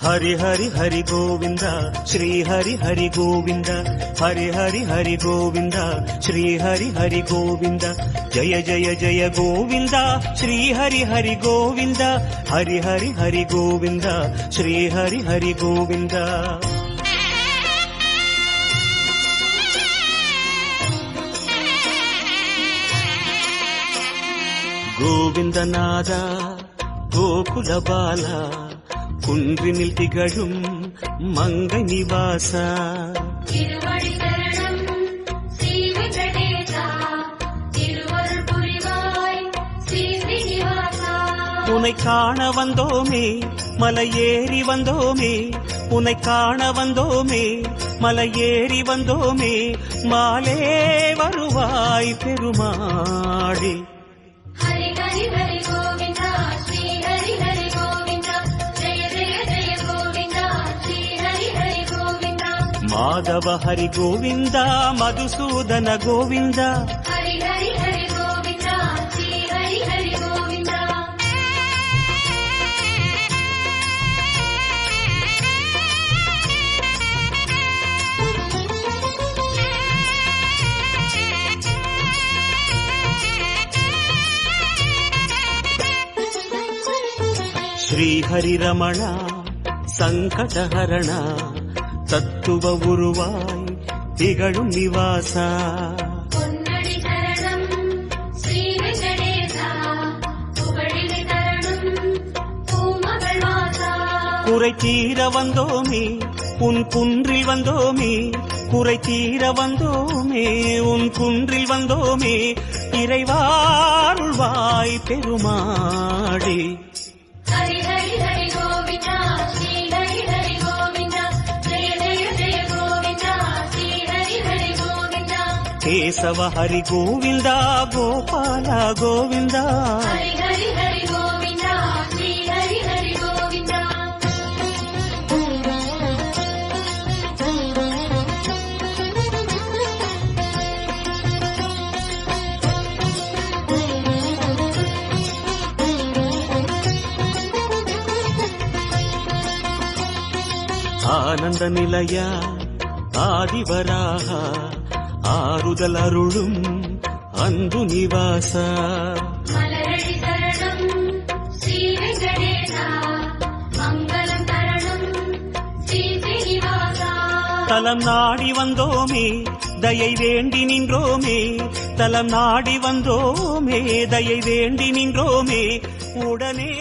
हरि हरि हरि गोविंद श्री हरि हरि गोविंद हरि हरि हरि गोविंद श्री हरि हरि गोविंद जय जय जय गोविंद श्री हरि हरि गोविंद हरि हरि हरि गोविंद श्री हरि हरि गोविंद गोविंदनाद गोकुल बाला குன்றினில் திகழும் மங்கை நிவாச உன்னை காண வந்தோமே மலை ஏறி வந்தோமே உன்னை காண வந்தோமே மலை ஏறி வந்தோமே மாலே வருவாய் பெருமாளே माधव हरि गोविंद मधुसूदन गोविंद हरि हरि हरि गोविंद श्री हरि हरि गोविंद श्री हरि रमण संकटहरण தத்துவ உருவாய் திகழும் நிவாசா பொன்னடி சரணம் ஸ்ரீ வெங்கடேசா புகழினை தரணும் பூமகள் வாசா குறை தீர வந்தோமே உன் குன்றில் வந்தோமே குறை தீர வந்தோமே உன் குன்றில் வந்தோமே இறைவாருள்வாய் பெருமாளே ஹரி ஹரி ஹரி கோவிந்தா ஸ்ரீ ஹரி ஹரி केशव हरि गोविंद गोपाल गोविंद हरि हरि हरि गोविंद श्री हरि हरि गोविंद आनंद निलय आदिवराह ஆறுதல் அருளும் அன்பு நிவாச மலரடி சரணம் ஸ்ரீ வெங்கடேசா மங்களம் தரணும் ஸ்ரீ ஸ்ரீனிவாசா தலம் நாடி வந்தோமே தயை வேண்டி நின்றோமே தலம் நாடி வந்தோமே தயை வேண்டி நின்றோமே உடனே